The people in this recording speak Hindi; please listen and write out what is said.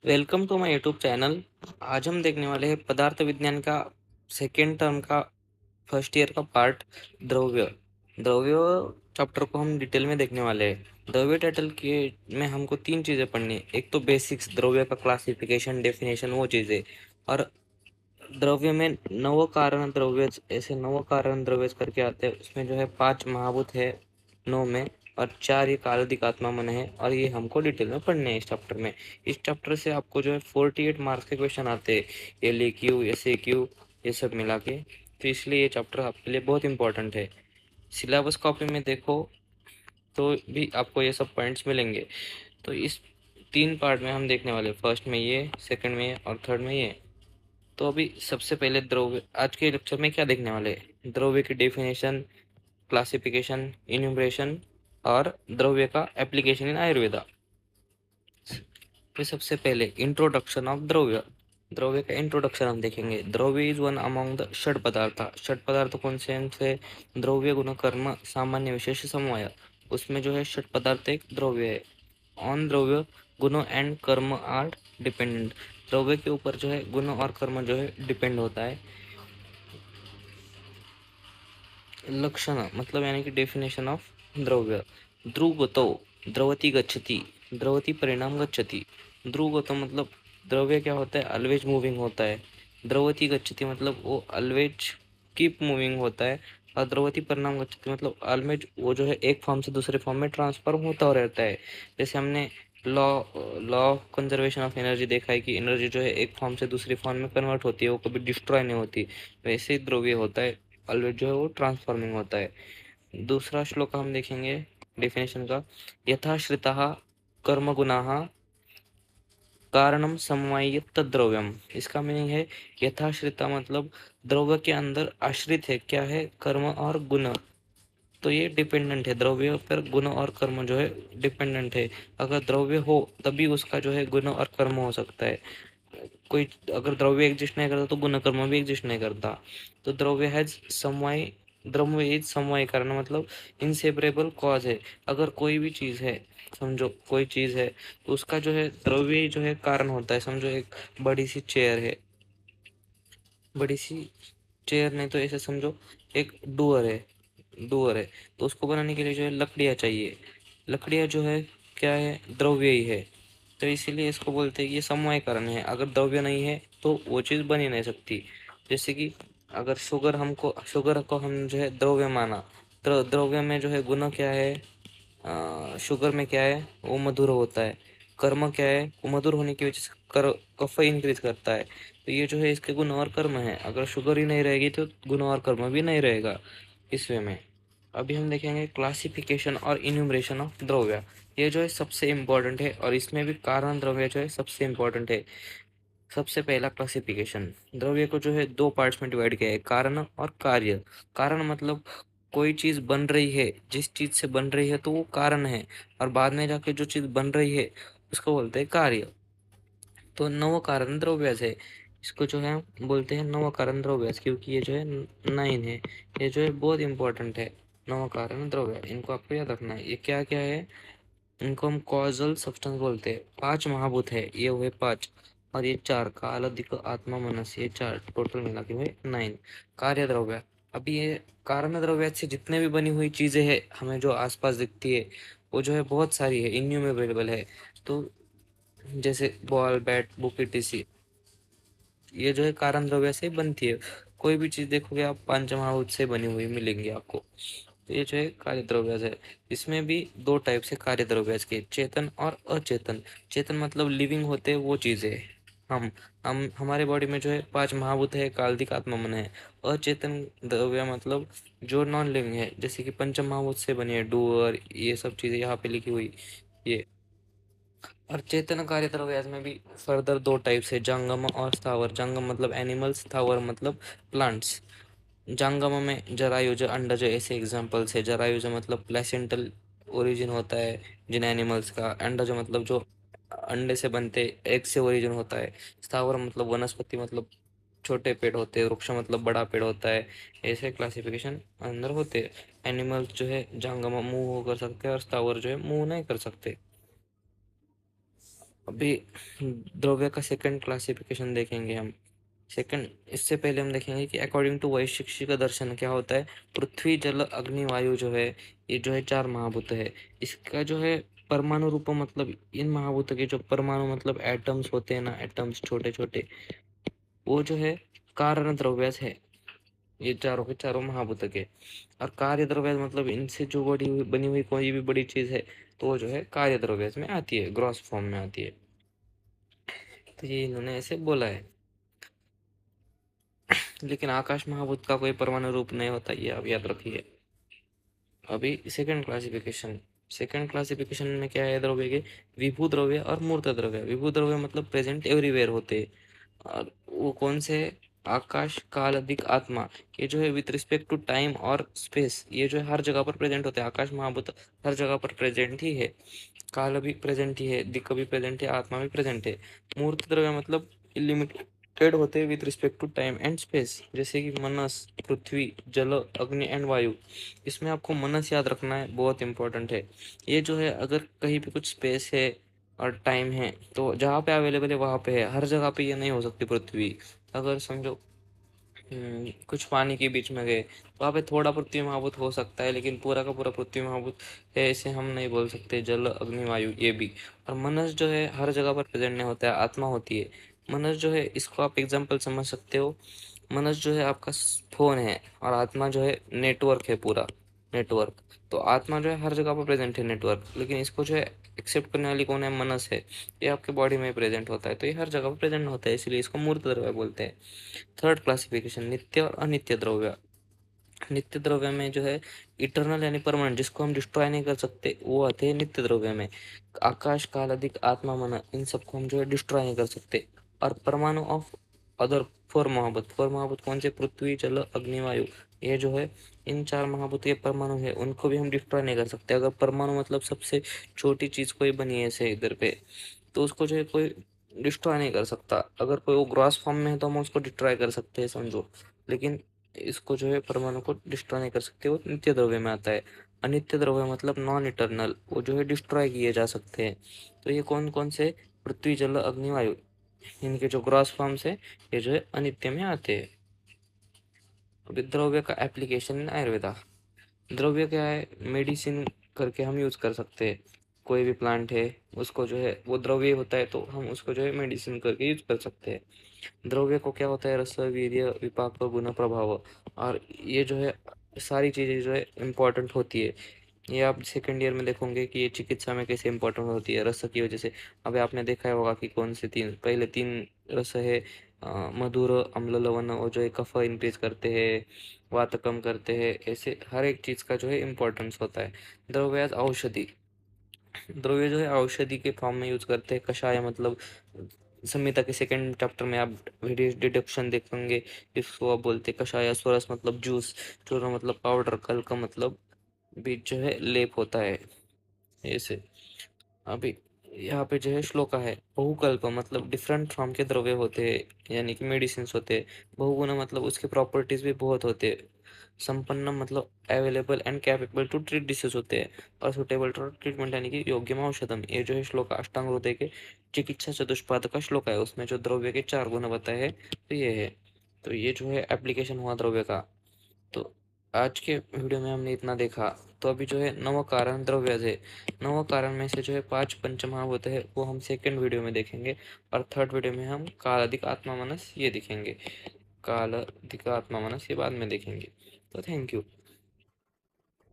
Welcome to my YouTube channel. आज हम देखने वाले हैं पदार्थ विज्ञान का सेकेंड टर्म का फर्स्ट ईयर का पार्ट द्रव्य। द्रव्य चैप्टर को हम डिटेल में देखने वाले हैं। द्रव्य टाइटल के में हमको तीन चीज़ें पढ़नी है। एक तो बेसिक्स, द्रव्य का क्लासिफिकेशन, डेफिनेशन, वो चीज़ें। और द्रव्य में नव कारण द्रव्य, ऐसे नव कारण द्रव्य करके आते हैं। उसमें जो है 5 महाभूत है नौ में, और 4 ये कालादिक आत्मा मन है। और ये हमको डिटेल में पढ़ने हैं इस चैप्टर में। इस चैप्टर से आपको जो है 48 मार्क्स के क्वेश्चन आते हैं, L A Q, S A Q, ये सब मिला के। तो इसलिए ये चैप्टर आपके लिए बहुत इंपॉर्टेंट है। सिलेबस कॉपी में देखो तो भी आपको ये सब पॉइंट्स मिलेंगे। तो इस 3 पार्ट में हम देखने वाले, फर्स्ट में ये, सेकंड में ये, और थर्ड में ये। तो अभी सबसे पहले द्रव्य, आज के लेक्चर में क्या देखने वाले हैं? द्रव्य की डेफिनेशन, क्लासिफिकेशन, इन्यूमरेशन, और द्रव्य का एप्लीकेशन इन आयुर्वेदा। तो सबसे पहले इंट्रोडक्शन ऑफ द्रव्य। द्रव्य का इंट्रोडक्शन हम देखेंगे। द्रव्य इज वन अमंग द षड पदार्थ। षड पदार्थ कौन से हैं? द्रव्य, गुण, कर्म, सामान्य, विशेष, समवाय। उसमें जो है षड पदार्थ एक द्रव्य है। ऑन द्रव्य गुण एंड कर्म आर डिपेंडेंट। द्रव्य के ऊपर जो है गुण और कर्म जो है डिपेंड होता है। लक्षण मतलब यानी कि डेफिनेशन ऑफ द्रव्य। ध्रुवगतो द्रवति गच्छति, द्रवति परिणाम गच्छति। ध्रुवगतो मतलब द्रव्य क्या होता है? ऑलवेज मूविंग होता है। द्रवति गच्छति मतलब वो ऑलवेज कीप मूविंग होता है। और द्रवति परिणाम गच्छति मतलब ऑलवेज वो जो है एक फॉर्म से दूसरे फॉर्म में ट्रांसफर होता रहता है। जैसे हमने law law of conservation of energy देखा है कि एनर्जी जो है एक फॉर्म से दूसरी फॉर्म में कन्वर्ट होती है, वो कभी डिस्ट्रॉय नहीं होती। वैसे ही द्रव्य होता है, ऑलवेज जो है वो ट्रांसफॉर्मिंग होता है। दूसरा श्लोक हम देखेंगे डेफिनेशन का। यथाश्रितः कर्म गुणाः कारणम समवायित द्रव्यम। इसका मीनिंग है यथाश्रिता मतलब द्रव्य के अंदर आश्रित है क्या है? कर्म और गुण। तो ये डिपेंडेंट है, द्रव्य पर गुण और कर्म जो है डिपेंडेंट है। अगर द्रव्य हो तभी उसका जो है गुण और कर्म हो सकता है। कोई अगर द्रव्य एग्जिस्ट नहीं करता तो गुण कर्म भी एग्जिस्ट नहीं करता। तो द्रव्य हैज समवाय, द्रव्य इज समवाय कारण मतलब इनसेपरेबल कॉज है। अगर कोई भी चीज है, समझो कोई चीज है, तो उसका जो है द्रव्य जो है कारण होता है। समझो एक बड़ी सी चेयर है, बड़ी सी चेयर नहीं तो ऐसे समझो एक डुअर है, डुअर है। तो उसको बनाने के लिए जो है लकड़ियाँ चाहिए। लकड़ियाँ जो है क्या है? द्रव्य ही है। तो इसीलिए इसको बोलते हैं कि ये समवाय कारण है। अगर द्रव्य नहीं है तो वो चीज़ बन ही नहीं सकती। जैसे कि अगर शुगर को हम जो है द्रव्य माना, द्रव्य में जो है गुण क्या है? शुगर में क्या है? वो मधुर होता है। कर्म क्या है? वो मधुर होने की वजह से कफ इंक्रीज करता है। तो ये जो है इसके गुण और कर्म है। अगर शुगर ही नहीं रहेगी तो गुण और कर्म भी नहीं रहेगा इस वे में। अभी हम देखेंगे क्लासिफिकेशन और इन्यूमरेशन ऑफ द्रव्य। ये जो है सबसे इम्पोर्टेंट है, और इसमें भी कारण द्रव्य जो है सबसे इम्पोर्टेंट है। सबसे पहला क्लासिफिकेशन। द्रव्य को जो है दो पार्ट्स में डिवाइड किया है, कारण और कार्य। कारण मतलब कोई चीज बन रही है, जिस चीज से बन रही है तो वो कारण है, और बाद में जाके जो चीज बन रही है उसको बोलते हैं कार्य। तो नव कारण द्रव्य है, इसको जो है बोलते हैं नव कारण द्रव्य, क्योंकि ये जो है 9 है। ये जो है बहुत इंपॉर्टेंट है। नव कारण द्रव्य, इनको आपको याद रखना है। ये क्या क्या है? इनको हम कॉजल सब्सटेंस बोलते हैं। 5 महाभूत है, ये हुए 5, और ये 4 काल, अधिक, आत्मा, मनस, ये 4 टोटल मिला के हुए 9 कार्य द्रव्य। अभी ये कारण द्रव्य से जितने भी बनी हुई चीजें हैं हमें जो आसपास दिखती है, वो जो है बहुत सारी है, इन्यूमेरेबल है। तो जैसे बॉल, बैट, बुक, इटीसी, ये जो है कारण द्रव्य से बनती है। कोई भी चीज देखोगे आप, पंचमहाभूत से बनी हुई मिलेंगी आपको। तो ये जो है कार्य द्रव्य है। इसमें भी दो टाइप से कार्य द्रव्य के, चेतन और अचेतन। चेतन मतलब लिविंग होते हैं वो चीजें। हम हमारे बॉडी में जो है 5 महाभूत है, काल्दिक, आत्मा, मन है। अचेतन द्रव्य मतलब जो नॉन लिविंग है, जैसे कि पंच महाभूत से बनी है, डूअर, ये सब चीजें यहाँ पे लिखी हुई ये। और चेतन कार्य द्रव्य में भी फर्दर दो टाइप से, जंगम और स्थावर। जंगम मतलब एनिमल्स, स्थावर मतलब प्लांट्स। जंगम में जरायुज, अंडज ऐसे एग्जांपल्स है। जरायुज मतलब प्लेसेंटल ओरिजिन होता है जिन एनिमल्स का। अंडज मतलब जो अंडे से बनते, एग से ओरिजिन होता है। स्थावर मतलब वनस्पति, मतलब छोटे पेड़ होते हैं। वृक्ष मतलब बड़ा पेड़ होता है। ऐसे क्लासिफिकेशन अंदर होते हैं। एनिमल्स जो है जंगम मूव कर सकते हैं, और स्थावर जो है मूव नहीं कर सकते। अभी द्रव्य का सेकंड क्लासिफिकेशन देखेंगे हम। सेकंड, इससे पहले हम देखेंगे कि अकॉर्डिंग टू वैशिष्टि का दर्शन क्या होता है। पृथ्वी जल अग्नि वायु जो है, ये जो है चार महाभूत है। इसका जो है परमाणु रूप मतलब इन महाभूतों के जो परमाणु मतलब एटम्स होते हैं ना, एटम्स छोटे छोटे, वो जो है कारण द्रव्य है। ये चारों के चारों महाभूत के। और कार्य द्रव्य मतलब इनसे जो बनी हुई कोई भी बड़ी चीज है, तो वो जो है कार्य द्रव्य में आती है, ग्रॉस फॉर्म में आती है। तो ये इन्होंने ऐसे बोला है। लेकिन आकाश महाभूत का कोई परमाणु रूप नहीं होता, ये आप याद रखिए। अभी सेकंड क्लासिफिकेशन में क्या है द्रव्य के? विभू द्रव्य और मूर्त द्रव्य। विभू द्रव्य मतलब प्रेजेंट एवरीवेयर होते हैं। और वो कौन से? आकाश काल अधिक आत्मा, ये जो है विथ रिस्पेक्ट टू टाइम और स्पेस, ये जो है हर जगह पर प्रेजेंट होते हैं। आकाश महाभूत हर जगह पर प्रेजेंट ही है। काल भी प्रेजेंट ही है, दिक्क भी प्रेजेंट है, आत्मा भी प्रेजेंट है। मूर्त द्रव्य मतलब लिमिटेड होते हैं with respect to time and space, जैसे कि मनस, पृथ्वी, जल, अग्नि एंड वायु। इसमें आपको मनस याद रखना है, बहुत इंपॉर्टेंट है। ये जो है अगर कहीं पे कुछ स्पेस है और टाइम है, तो जहाँ पे अवेलेबल है वहाँ पे है, हर जगह पे ये नहीं हो सकती पृथ्वी। अगर समझो कुछ पानी के बीच में गए, वहाँ पे थोड़ा पृथ्वी महाभूत हो सकता है, लेकिन पूरा का पूरा पृथ्वी महाभूत है ऐसे हम नहीं बोल सकते। जल अग्नि वायु ये भी। और मनस जो है हर जगह पर प्रेजेंट नहीं होता है, आत्मा होती है। मनस जो है, इसको आप एग्जाम्पल समझ सकते हो। मनस जो है आपका फोन है, और आत्मा जो है नेटवर्क है, पूरा नेटवर्क। तो आत्मा जो है हर जगह पर प्रेजेंट है, नेटवर्क, लेकिन इसको जो है एक्सेप्ट करने वाली कौन है? मनस है। ये आपके बॉडी में प्रेजेंट होता है, तो ये हर जगह पर प्रेजेंट होता है, इसलिए इसको मूर्त द्रव्य बोलते हैं। थर्ड क्लासिफिकेशन, नित्य और अनित्य द्रव्य। नित्य द्रव्य में जो है इटरनल यानी परमानेंट, जिसको हम डिस्ट्रॉय नहीं कर सकते, वो आते हैं नित्य द्रव्य में। आकाश काल अधिक आत्मा मन, इन सबको हम जो है डिस्ट्रॉय नहीं कर सकते। और परमाणु ऑफ अदर फोर महाभूत कौन से? पृथ्वी जल अग्नि वायु, ये जो है इन चार महाभूत के परमाणु है, उनको भी हम डिस्ट्रॉय नहीं कर सकते। अगर परमाणु मतलब सबसे छोटी चीज कोई बनी है ऐसे इधर पे, तो उसको जो है कोई डिस्ट्रॉय नहीं कर सकता। अगर कोई वो ग्रॉस फॉर्म में है तो हम उसको डिस्ट्रॉय कर सकते हैं, समझो। लेकिन इसको जो है परमाणु को डिस्ट्रॉय नहीं कर सकते, वो नित्य द्रव्य में आता है। अनित्य द्रव्य मतलब नॉन इटर्नल, वो जो है डिस्ट्रॉय किए जा सकते हैं। तो ये कौन कौन से? पृथ्वी जल अग्नि वायु, इनके जो ग्रॉस फॉर्म्स है, ये जो है अनित्य में आते हैं। अभी द्रव्य का एप्लीकेशन इन आयुर्वेदा। द्रव्य क्या है? मेडिसिन करके हम यूज कर सकते हैं। कोई भी प्लांट है, उसको जो है वो द्रव्य होता है, तो हम उसको जो है मेडिसिन करके यूज कर सकते हैं। द्रव्य को क्या होता है? रस, वीर्य, विपाक, गुण, प्रभाव। और ये जो है सारी चीजें जो है इम्पोर्टेंट होती है। ये आप सेकंड ईयर में देखोगे कि ये चिकित्सा में कैसे इंपॉर्टेंट होती है रस की वजह से। अभी आपने देखा होगा कि कौन से तीन, पहले तीन रस है, मधुर, अम्ल, लवण, वो जो है कफ इंक्रीज करते हैं, वात कम करते हैं, ऐसे हर एक चीज का जो है इम्पोर्टेंस होता है। द्रव्य औषधि, द्रव्य जो है औषधि के फॉर्म में यूज करते हैं। कषाय मतलब संहिता के सेकंड चैप्टर में आप डिडक्शन देखेंगे, इसको आप बोलते हैं कषाय। स्वरस मतलब जूस, चूर्ण मतलब पाउडर, कल का मतलब बीच जो है लेप होता है ऐसे। अभी यहाँ पे जो है श्लोका है। बहुकल्प मतलब डिफरेंट फॉर्म के द्रव्य होते हैं, यानी कि मेडिसिन होते हैं। बहुगुण मतलब उसके प्रॉपर्टीज भी बहुत होते हैं। संपन्न मतलब available and capable to treat disease होते हैं। और सुटेबल टू ट्रीटमेंट यानी कि योग्यम औषधम। ये जो है श्लोक अष्टांग हृदय के चिकित्सा चतुष्पाद का श्लोक है, उसमें जो द्रव्य के चार गुण बताए हैं, तो ये है। तो ये जो है एप्लीकेशन हुआ द्रव्य का। तो आज के वीडियो में हमने इतना देखा। तो अभी जो है नव कारण द्रव्य है, नव कारण में से जो है पांच पंचमहाभूत है, वो हम सेकंड वीडियो में देखेंगे। और थर्ड वीडियो में हम काल अधिक आत्मा मनस ये देखेंगे। काल अधिक आत्मा मनस ये बाद में देखेंगे। तो थैंक यू।